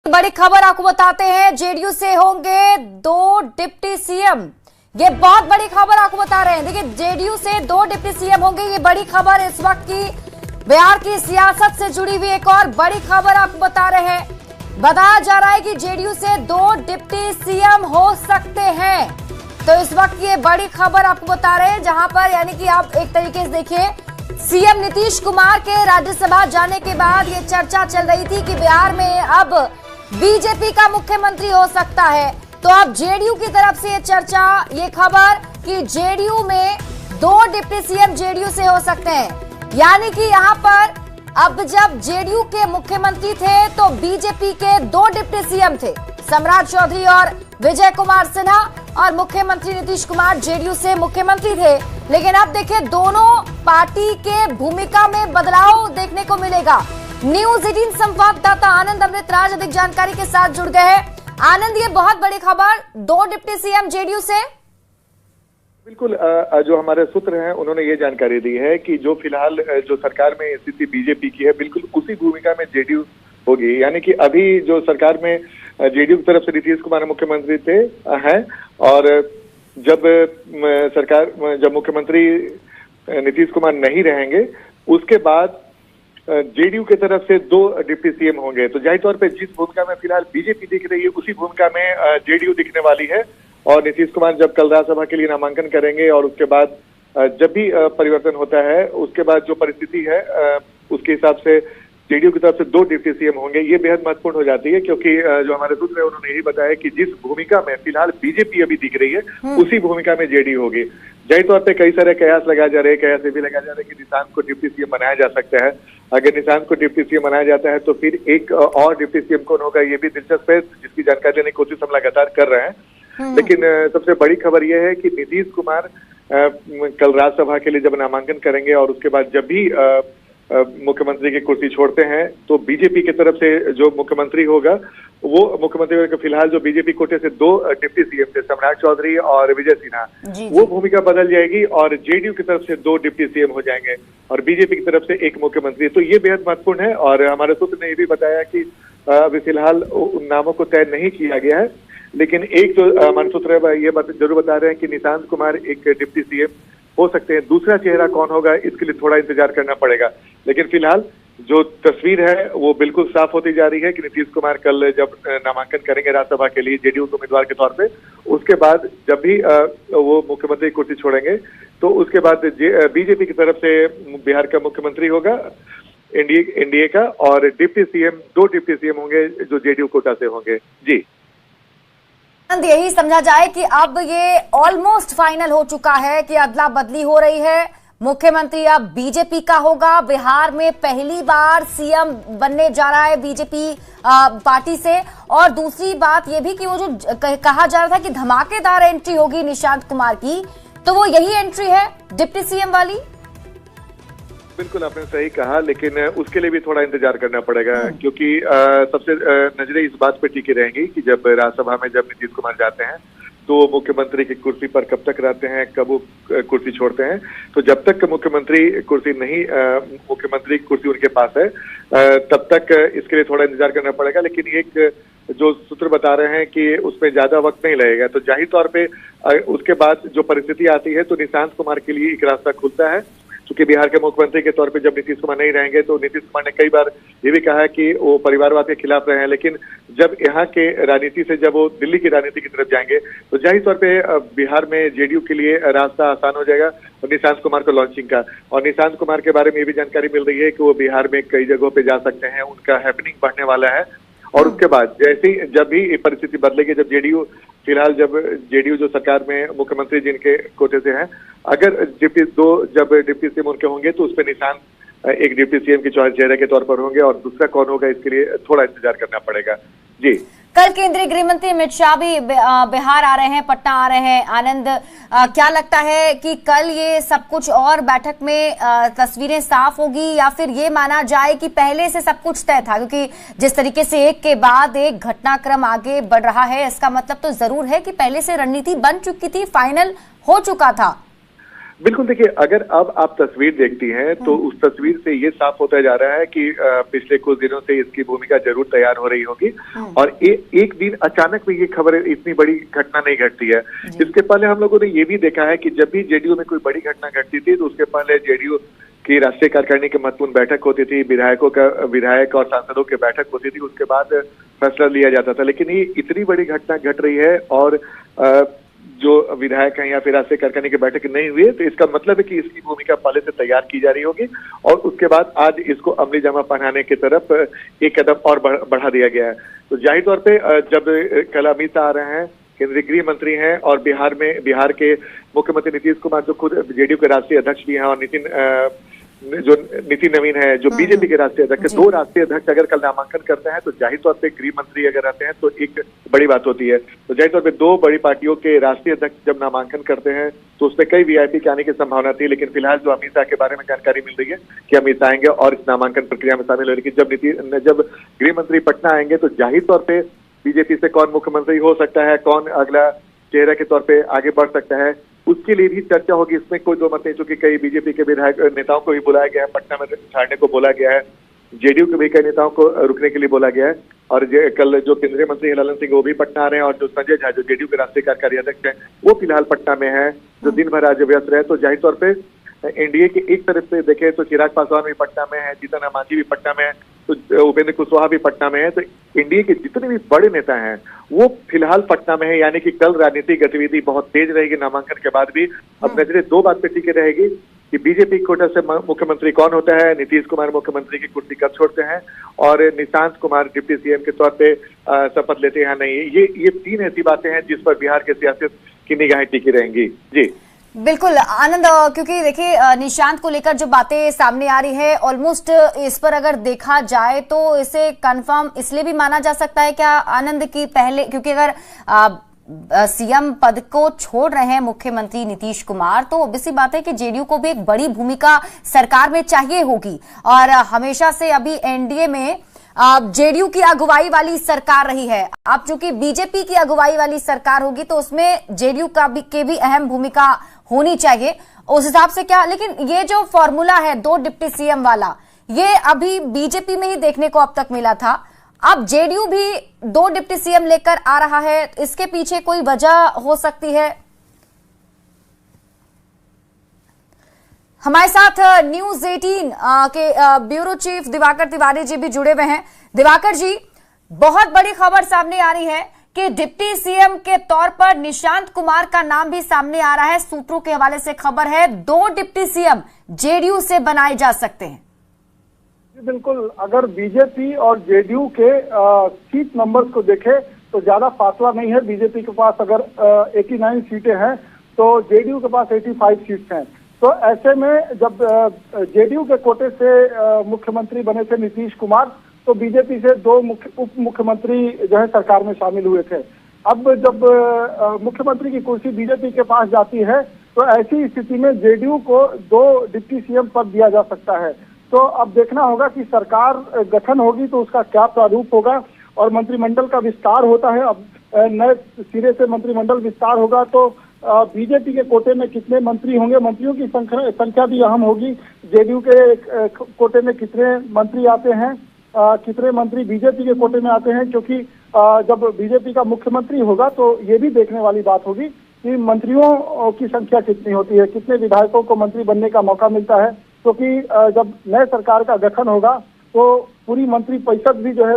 बड़ी खबर आपको बताते हैं, जेडीयू से होंगे 2 डिप्टी सीएम। ये बहुत बड़ी खबर आपको बता रहे हैं। देखिए, जेडीयू से 2 डिप्टी सीएम होंगे। ये बड़ी खबर इस वक्त की बिहार की सियासत से जुड़ी हुई एक और बड़ी खबर आपको बता रहे हैं। बताया जा रहा है कि जेडीयू से 2 डिप्टी सीएम हो सकते हैं। तो इस वक्त ये बड़ी खबर आपको बता रहे हैं, जहां पर यानी कि आप एक तरीके से देखिए, सीएम नीतीश कुमार के राज्यसभा जाने के बाद ये चर्चा चल रही थी कि बिहार में अब बीजेपी का मुख्यमंत्री हो सकता है। तो अब जेडीयू की तरफ से ये चर्चा, ये खबर कि जेडीयू में 2 डिप्टी सीएम जेडीयू से हो सकते हैं। यानी कि यहाँ पर अब जब जेडीयू के मुख्यमंत्री थे तो बीजेपी के 2 डिप्टी सीएम थे, सम्राट चौधरी और विजय कुमार सिन्हा, और मुख्यमंत्री नीतीश कुमार जेडीयू से मुख्यमंत्री थे। लेकिन अब देखिए, दोनों पार्टी के भूमिका में बदलाव देखने को मिलेगा। न्यूज 18 संवाददाता आनंद अमृतराज अधिक जानकारी के साथ जुड़ गए हैं। आनंद, ये बहुत बड़ी खबर, 2 डिप्टी सीएम जेडीयू से। बिल्कुल, जो हमारे सूत्र हैं उन्होंने ये जानकारी दी है कि जो फिलहाल जो सरकार में स्थिति बीजेपी की है, बिल्कुल उसी भूमिका में जेडीयू होगी। यानी कि अभी जो सरकार में जेडीयू की तरफ से नीतीश कुमार मुख्यमंत्री थे हैं, और जब मुख्यमंत्री नीतीश कुमार नहीं रहेंगे, उसके बाद जेडीयू की तरफ से 2 डिप्टी सीएम होंगे। तो जाहिर तौर पे जिस भूमिका में फिलहाल बीजेपी दिख रही है, उसी भूमिका में जेडीयू दिखने वाली है। और नीतीश कुमार जब कल राज्यसभा के लिए नामांकन करेंगे और उसके बाद जब भी परिवर्तन होता है, उसके बाद जो परिस्थिति है उसके हिसाब से जेडीयू की तरफ से 2 डिप्टी सीएम होंगे। ये बेहद महत्वपूर्ण हो जाती है, क्योंकि जो हमारे सूत्र है उन्होंने यही बताया कि जिस भूमिका में फिलहाल बीजेपी अभी दिख रही है, उसी भूमिका में जेडीयू होगी। जाहिर तौर पे कई सारे कयास लगाए जा रहे हैं, कयास ये भी लगाया जा रहा है कि निशांत को डिप्टी सीएम बनाया जा सकता है। अगर निशांत को डिप्टी सीएम बनाया जाता है तो फिर एक और डिप्टी सीएम कौन होगा, ये भी दिलचस्प है, जिसकी जानकारी लेने की कोशिश हम लगातार कर रहे हैं। लेकिन सबसे बड़ी खबर यह है कि नीतीश कुमार कल राज्यसभा के लिए जब नामांकन करेंगे और उसके बाद जब भी मुख्यमंत्री की कुर्सी छोड़ते हैं, तो बीजेपी की तरफ से जो मुख्यमंत्री होगा, वो मुख्यमंत्री फिलहाल जो बीजेपी कोटे से 2 डिप्टी सीएम थे, सम्राट चौधरी और विजय सिन्हा, वो भूमिका बदल जाएगी और जेडीयू की तरफ से 2 डिप्टी सीएम हो जाएंगे और बीजेपी की तरफ से 1 मुख्यमंत्री। तो ये बेहद महत्वपूर्ण है। और हमारे सूत्र ने ये भी बताया कि अभी फिलहाल उन नामों को तय नहीं किया गया है, लेकिन एक जो हमारे सूत्र ये जरूर बता रहे हैं कि निशांत कुमार एक डिप्टी सीएम हो सकते हैं। दूसरा चेहरा कौन होगा, इसके लिए थोड़ा इंतजार करना पड़ेगा। लेकिन फिलहाल जो तस्वीर है वो बिल्कुल साफ होती जा रही है कि नीतीश कुमार कल जब नामांकन करेंगे राज्यसभा के लिए जेडीयू के उम्मीदवार के तौर पे, उसके बाद जब भी वो मुख्यमंत्री की कुर्सी छोड़ेंगे, तो उसके बाद बीजेपी की तरफ से बिहार का मुख्यमंत्री होगा एनडीए का, और डिप्टी सीएम 2 डिप्टी सीएम होंगे जो जेडीयू कोटा से होंगे। जी, यही समझा जाए कि अब ये ऑलमोस्ट फाइनल हो चुका है कि अदला बदली हो रही है। मुख्यमंत्री अब बीजेपी का होगा। बिहार में पहली बार सीएम बनने जा रहा है बीजेपी पार्टी से। और दूसरी बात ये भी कि वो जो कहा जा रहा था कि धमाकेदार एंट्री होगी निशांत कुमार की, तो वो यही एंट्री है डिप्टी सीएम वाली। बिल्कुल, आपने सही कहा, लेकिन उसके लिए भी थोड़ा इंतजार करना पड़ेगा, क्योंकि सबसे नजरें इस बात पे टिकी रहेंगी कि जब राज्यसभा में जब नीतीश कुमार जाते हैं तो मुख्यमंत्री की कुर्सी पर कब तक रहते हैं, कब वो कुर्सी छोड़ते हैं। तो जब तक मुख्यमंत्री कुर्सी मुख्यमंत्री की कुर्सी उनके पास है, तब तक इसके लिए थोड़ा इंतजार करना पड़ेगा। लेकिन एक जो सूत्र बता रहे हैं कि उसमें ज्यादा वक्त नहीं लगेगा। तो जाहिर तौर पे उसके बाद जो परिस्थिति आती है, तो निशांत कुमार के लिए एक रास्ता खुलता है, क्योंकि बिहार के मुख्यमंत्री के तौर पे जब नीतीश कुमार नहीं रहेंगे, तो नीतीश कुमार ने कई बार ये भी कहा है कि वो परिवारवाद के खिलाफ रहे हैं। लेकिन जब यहाँ के राजनीति से जब वो दिल्ली की राजनीति की तरफ जाएंगे, तो जाहिर तौर पे बिहार में जेडीयू के लिए रास्ता आसान हो जाएगा और निशांत कुमार को लॉन्चिंग का। और निशांत कुमार के बारे में ये भी जानकारी मिल रही है कि वो बिहार में कई जगहों पे जा सकते हैं, उनका हैपनिंग बढ़ने वाला है। और उसके बाद जैसे ही जब भी परिस्थिति बदलेगी, जब जेडीयू जो सरकार में मुख्यमंत्री जिनके कोटे से हैं, अगर जब डिप्टी सीएम उनके होंगे, तो उस पर निशांत एक डिप्टी सीएम की चेहरे के तौर पर होंगे, और दूसरा कौन होगा इसके लिए थोड़ा इंतजार करना पड़ेगा। जी, कल केंद्रीय गृह मंत्री अमित शाह भी बिहार आ रहे हैं, पटना आ रहे हैं। आनंद, क्या लगता है कि कल ये सब कुछ और बैठक में तस्वीरें साफ होगी, या फिर ये माना जाए कि पहले से सब कुछ तय था? क्योंकि जिस तरीके से एक के बाद एक घटनाक्रम आगे बढ़ रहा है, इसका मतलब तो जरूर है कि पहले से रणनीति बन चुकी थी, फाइनल हो चुका था। बिल्कुल, देखिए, अगर अब आप तस्वीर देखती हैं तो उस तस्वीर से ये साफ होता जा रहा है कि पिछले कुछ दिनों से इसकी भूमिका जरूर तैयार हो रही होगी और एक दिन अचानक में ये खबर इतनी बड़ी घटना नहीं घटती है। इसके पहले हम लोगों ने ये भी देखा है कि जब भी जेडीयू में कोई बड़ी घटना घटती थी तो उसके पहले जेडीयू की राष्ट्रीय कार्यकारिणी की महत्वपूर्ण बैठक होती थी, विधायक और सांसदों की बैठक होती थी, उसके बाद फैसला लिया जाता था। लेकिन ये इतनी बड़ी घटना घट रही है और जो विधायक हैं या फिर राष्ट्रीय कार्यकारिणी की बैठक नहीं हुई है, तो इसका मतलब है कि इसकी भूमिका पहले से तैयार की जा रही होगी और उसके बाद आज इसको अमली जामा पहनाने की तरफ एक कदम और बढ़ा दिया गया है। तो जाहिर तौर पे जब कल अमित शाह आ रहे हैं, केंद्रीय गृह मंत्री हैं और बिहार के मुख्यमंत्री नीतीश कुमार जो खुद जेडीयू के राष्ट्रीय अध्यक्ष भी हैं और नितिन नवीन है जो बीजेपी के राष्ट्रीय अध्यक्ष, दो राष्ट्रीय अध्यक्ष अगर कल नामांकन करते हैं तो जाहिर तौर पे गृह मंत्री अगर रहते हैं तो एक बड़ी बात होती है। तो जाहिर तौर पे दो बड़ी पार्टियों के राष्ट्रीय अध्यक्ष जब नामांकन करते हैं तो उसमें कई वीआईपी के आने की संभावना थी, लेकिन फिलहाल जो अमित शाह के बारे में जानकारी मिल रही है कि अमित शाह आएंगे और इस नामांकन प्रक्रिया में शामिल होने की। जब गृह मंत्री पटना आएंगे तो जाहिर तौर पर बीजेपी से कौन मुख्यमंत्री हो सकता है, कौन अगला चेहरा के तौर पे आगे बढ़ सकता है, उसके लिए भी चर्चा होगी। इसमें कोई दो मत नहीं, चूंकि कई बीजेपी के विधायक नेताओं को भी बुलाया गया है, पटना में छाड़ने को बोला गया है, जेडीयू के भी कई नेताओं को रुकने के लिए बोला गया है और कल जो केंद्रीय मंत्री ललन सिंह वो भी पटना आ रहे हैं और जो संजय झा जो जेडीयू के राष्ट्रीय कार्यकारी अध्यक्ष हैं वो फिलहाल पटना में है, जो दिन भर आज व्यस्त रहे। तो जाहिर तौर पर एनडीए के एक तरफ से देखें तो चिराग पासवान भी पटना में है, जीतन राम मांझी भी पटना में है, तो उपेंद्र कुशवाहा भी पटना में है। तो एनडीए के जितने भी बड़े नेता हैं वो फिलहाल पटना में है, यानी कि कल राजनीतिक गतिविधि बहुत तेज रहेगी नामांकन के बाद भी। अब नजरें दो बात पे टिके रहेगी कि बीजेपी कोटा से मुख्यमंत्री कौन होता है, नीतीश कुमार मुख्यमंत्री की कुर्सी कब छोड़ते हैं और निशांत कुमार डिप्टी सीएम के तौर पे शपथ लेते हैं नहीं। ये तीन ऐसी बातें हैं जिस पर बिहार के सियासत की निगाहें टिकी रहेंगी। जी बिल्कुल आनंद, क्योंकि देखिए निशांत को लेकर जो बातें सामने आ रही है ऑलमोस्ट इस पर अगर देखा जाए तो इसे कंफर्म इसलिए भी माना जा सकता है क्या आनंद की पहले, क्योंकि अगर सीएम पद को छोड़ रहे हैं मुख्यमंत्री नीतीश कुमार तो ऑब्वियसली बात है कि जेडीयू को भी एक बड़ी भूमिका सरकार में चाहिए होगी और हमेशा से अभी एनडीए में जेडीयू की अगुवाई वाली सरकार रही है। अब चूंकि बीजेपी की अगुवाई वाली सरकार होगी तो उसमें जेडीयू की भी अहम भूमिका होनी चाहिए उस हिसाब से क्या। लेकिन ये जो फॉर्मूला है दो डिप्टी सीएम वाला, ये अभी बीजेपी में ही देखने को अब तक मिला था, अब जेडीयू भी दो डिप्टी सीएम लेकर आ रहा है, इसके पीछे कोई वजह हो सकती है? हमारे साथ न्यूज 18 के ब्यूरो चीफ दिवाकर तिवारी जी भी जुड़े हुए हैं। दिवाकर जी, बहुत बड़ी खबर सामने आ रही है कि डिप्टी सीएम के तौर पर निशांत कुमार का नाम भी सामने आ रहा है। सूत्रों के हवाले से खबर है 2 डिप्टी सीएम जेडीयू से बनाए जा सकते हैं। बिल्कुल, अगर बीजेपी और जेडीयू के सीट नंबर्स को देखें तो ज्यादा फासला नहीं है। बीजेपी के पास अगर 89 सीटें हैं तो जेडीयू के पास 85 सीट्स हैं। तो ऐसे में जब जेडीयू के कोटे से मुख्यमंत्री बने थे नीतीश कुमार तो बीजेपी से 2 उप मुख्यमंत्री जो है सरकार में शामिल हुए थे। अब जब मुख्यमंत्री की कुर्सी बीजेपी के पास जाती है तो ऐसी स्थिति में जेडीयू को 2 डिप्टी सीएम पद दिया जा सकता है। तो अब देखना होगा कि सरकार गठन होगी तो उसका क्या प्रारूप होगा और मंत्रिमंडल का विस्तार होता है। अब नए सिरे से मंत्रिमंडल विस्तार होगा तो बीजेपी के कोटे में कितने मंत्री होंगे, मंत्रियों की संख्या भी अहम होगी। जेडीयू के कोटे में कितने मंत्री आते हैं, कितने मंत्री बीजेपी के कोटे में आते हैं, क्योंकि जब बीजेपी का मुख्यमंत्री होगा तो ये भी देखने वाली बात होगी कि मंत्रियों की संख्या कितनी होती है, कितने विधायकों को मंत्री बनने का मौका मिलता है। क्योंकि जब नए सरकार का गठन होगा तो पूरी मंत्री परिषद भी जो है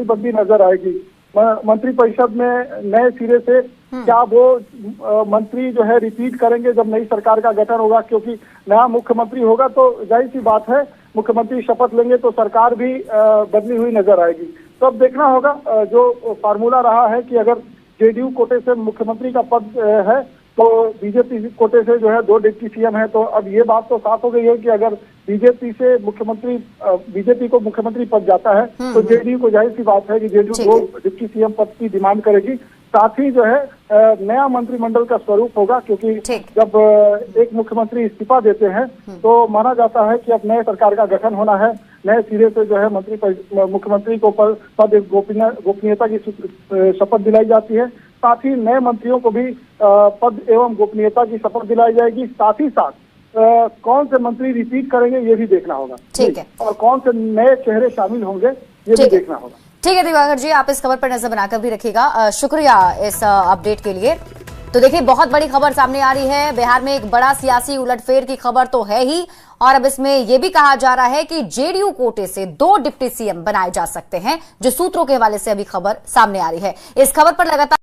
बदली नजर आएगी। मंत्री परिषद में नए सिरे से क्या वो मंत्री जो है रिपीट करेंगे जब नई सरकार का गठन होगा, क्योंकि नया मुख्यमंत्री होगा तो जाहिर सी बात है मुख्यमंत्री शपथ लेंगे तो सरकार भी बदली हुई नजर आएगी। तो अब देखना होगा, जो फार्मूला रहा है कि अगर जेडीयू कोटे से मुख्यमंत्री का पद है तो बीजेपी कोटे से जो है 2 डिप्टी सीएम है। तो अब ये बात तो साफ हो गई है कि अगर बीजेपी को मुख्यमंत्री पद जाता है तो जेडीयू को जाहिर सी बात है कि जेडीयू 2 डिप्टी सीएम पद की डिमांड करेगी। साथ ही जो है नया मंत्रिमंडल का स्वरूप होगा, क्योंकि जब एक मुख्यमंत्री इस्तीफा देते हैं तो माना जाता है कि अब नए सरकार का गठन होना है, नए सिरे से जो है मुख्यमंत्री को पद गोपनीयता की शपथ दिलाई जाती है। साथ ही नए मंत्रियों को भी पद एवं गोपनीयता की शपथ दिलाई जाएगी। साथ ही साथ कौन से मंत्री रिपीट करेंगे ये भी देखना होगा। ठीक है। और कौन से नए चेहरे शामिल होंगे ये भी देखना होगा। ठीक है दिवाकर जी, आप इस खबर पर नजर बनाकर भी रखिएगा। शुक्रिया इस अपडेट के लिए। तो देखिए, बहुत बड़ी खबर सामने आ रही है। बिहार में एक बड़ा सियासी उलटफेर की खबर तो है ही, और अब इसमें यह भी कहा जा रहा है कि जेडीयू कोटे से 2 डिप्टी सीएम बनाए जा सकते हैं, जो सूत्रों के हवाले से अभी खबर सामने आ रही है। इस खबर पर लगातार